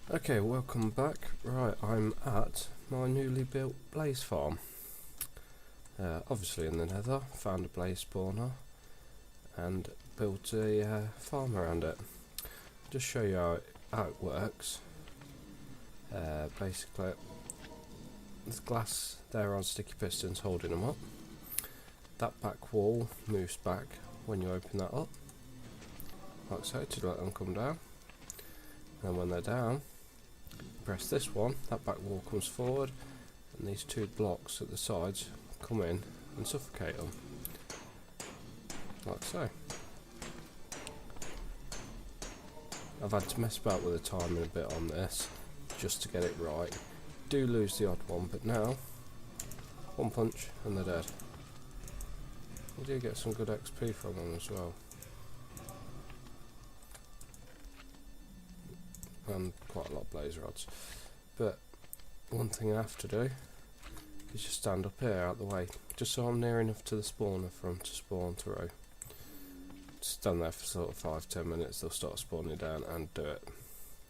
Okay, welcome back. Right, I'm at my newly built blaze farm. Obviously in the nether, found a blaze spawner and built a farm around it. Just show you how it works. Basically, there's glass there on sticky pistons holding them up. That back wall moves back when you open that up, like so, to let them come down. And when they're down, press this one, that back wall comes forward, and these two blocks at the sides come in and suffocate them, like so. I've had to mess about with the timing a bit on this, just to get it right. Do lose the odd one, but now, one punch and they're dead. You do get some good XP from them as well. And quite a lot of blaze rods. But one thing I have to do is just stand up here out the way, just so I'm near enough to the spawner for them to spawn through. Stand there for sort of 5-10 minutes, they'll start spawning down and do it.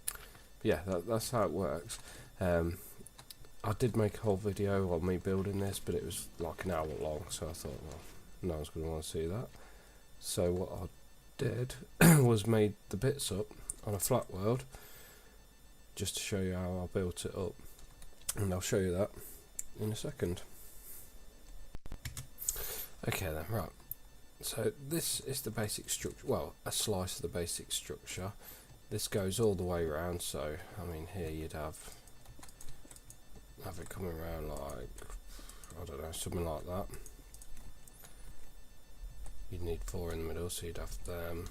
But yeah, that's how it works. I did make a whole video on me building this, but it was like an hour long, so I thought, well, no one's going to want to see that. So what I did was made the bits up on a flat world, just to show you how I built it up, and I'll show you that in a second. Okay then, right, so this is the basic structure, well, a slice of the basic structure. This goes all the way around, so I mean here you'd have it coming around like, I don't know, something like that. You'd need 4 in the middle, so you'd have them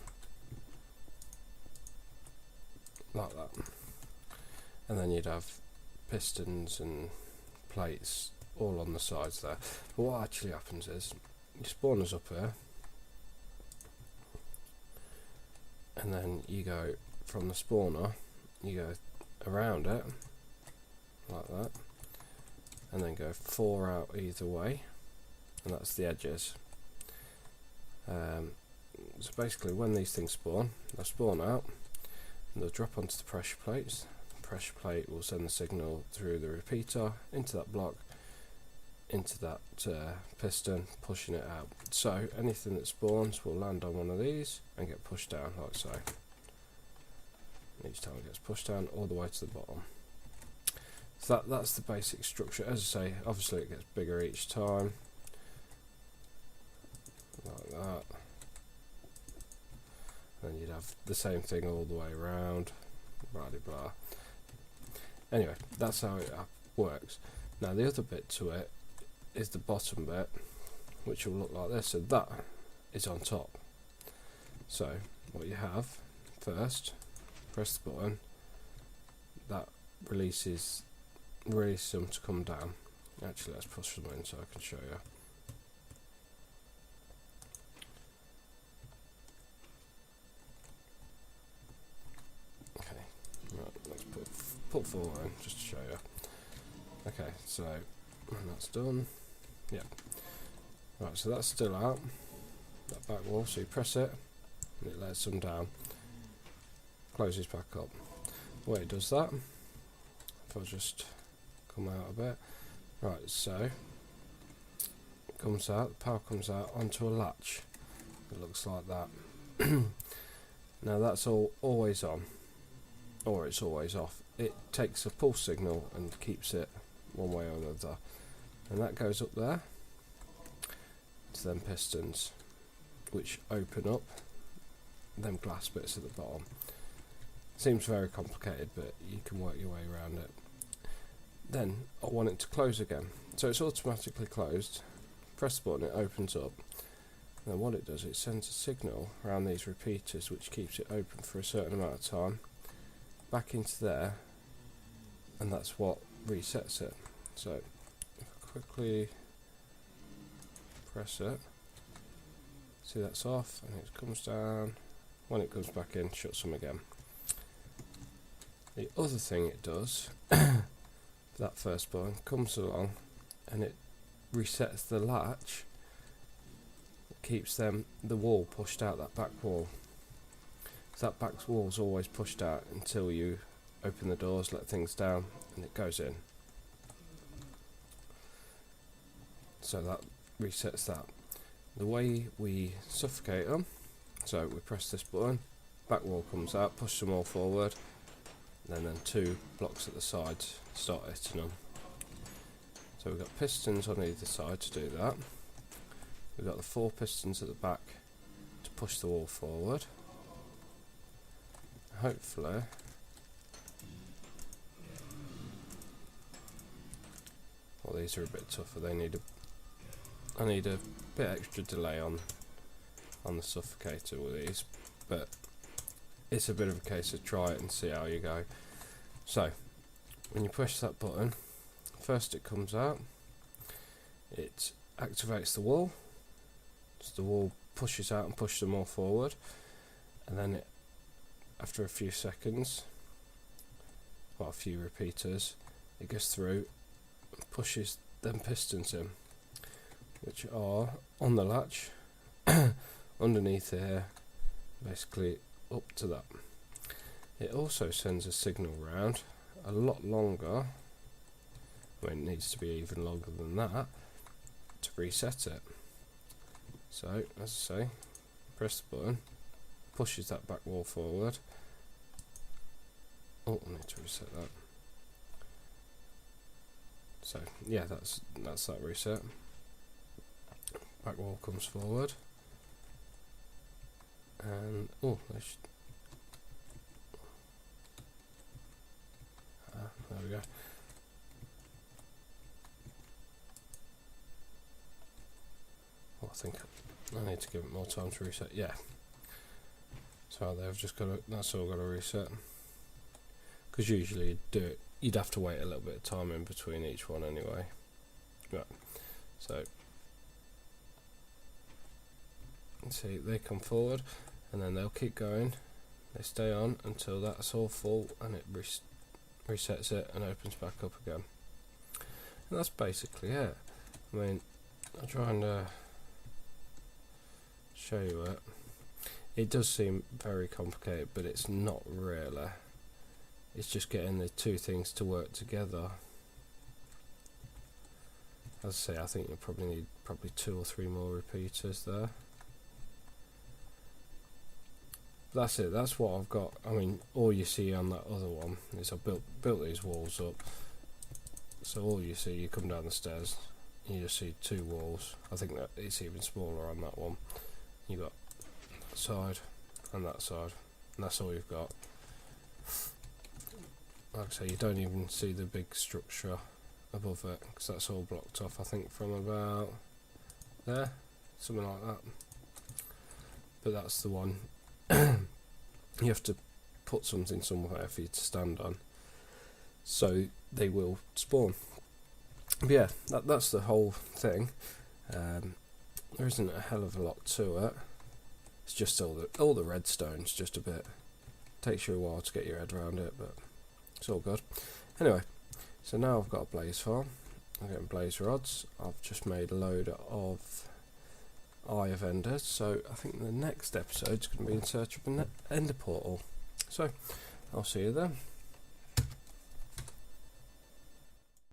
like that. And then you'd have pistons and plates all on the sides there. But what actually happens is, your spawner's up here, and then you go from the spawner, you go around it, like that, and then go 4 out either way, and that's the edges. So basically when these things spawn, they'll spawn out, and they'll drop onto the pressure plates. Pressure plate will send the signal through the repeater into that block, into that piston, pushing it out. So anything that spawns will land on one of these and get pushed down like so. Each time it gets pushed down all the way to the bottom. So that's the basic structure. As I say, obviously it gets bigger each time, like that. Then you'd have the same thing all the way around, blah blah. Anyway, that's how it works. Now the other bit to it is the bottom bit, which will look like this, and that is on top. So what you have first, press the button, that releases them to come down. Actually, let's push them in so I can show you. Put 4 in just to show you. Okay, so when that's done, yeah. Right, so that's still out, that back wall, so you press it and it lets them down, closes back up. The way it does that, if I just come out a bit, right, so it comes out, the power comes out onto a latch. It looks like that. Now that's always on, or it's always off. It takes a pulse signal and keeps it one way or another, and that goes up there to them pistons, which open up them glass bits at the bottom. Seems very complicated, but you can work your way around it. Then I want it to close again, so it's automatically closed. Press the button, it opens up. And then what it does, it sends a signal around these repeaters, which keeps it open for a certain amount of time, back into there, and that's what resets it. So if I quickly press it, see that's off, and it comes down. When it comes back in, shuts them again. The other thing it does, that first button comes along and it resets the latch. It keeps the wall pushed out, that back wall. So that back wall's always pushed out until you open the doors, let things down, and it goes in. So that resets that. The way we suffocate them, so we press this button, back wall comes out, push them all forward, and then 2 blocks at the sides start hitting them. So we've got pistons on either side to do that. We've got the 4 pistons at the back to push the wall forward. Hopefully well, these are a bit tougher. I need a bit extra delay on the suffocator with these, but it's a bit of a case of try it and see how you go. So when you push that button, first it comes out, it activates the wall, so the wall pushes out and pushes them all forward, and then it, after a few seconds, or a few repeaters, it goes through and pushes them pistons in, which are on the latch underneath here, basically up to that. It also sends a signal round a lot longer, I mean it needs to be even longer than that, to reset it. So as I say, press the button, pushes that back wall forward. Oh, I need to reset that. So yeah, that's that reset. Back wall comes forward, and oh, there we go. Well, I think I need to give it more time to reset. Yeah. So they've just got to, that's all got to reset. Because usually you'd have to wait a little bit of time in between each one anyway. Right. So see, they come forward and then they'll keep going. They stay on until that's all full, and it resets it and opens back up again. And that's basically it. I mean, I'll try and show you it. It does seem very complicated, but it's not really. It's just getting the 2 things to work together. As I say, I think you'll probably need 2 or 3 more repeaters there. That's it, that's what I've got. I mean, all you see on that other one is I've built these walls up. So all you see, you come down the stairs, you just see 2 walls. I think that it's even smaller on that one. You got that side and that side, and that's all you've got. Like I say, you don't even see the big structure above it, because that's all blocked off, I think, from about there, something like that. But that's the one. You have to put something somewhere for you to stand on, so they will spawn. But yeah, that's the whole thing. There isn't a hell of a lot to it. It's just all the redstone's just a bit, takes you a while to get your head around it, but it's all good. Anyway, so now I've got a blaze farm. I'm getting blaze rods. I've just made a load of Eye of Enders, so I think the next episode's going to be in search of an Ender portal. So I'll see you then.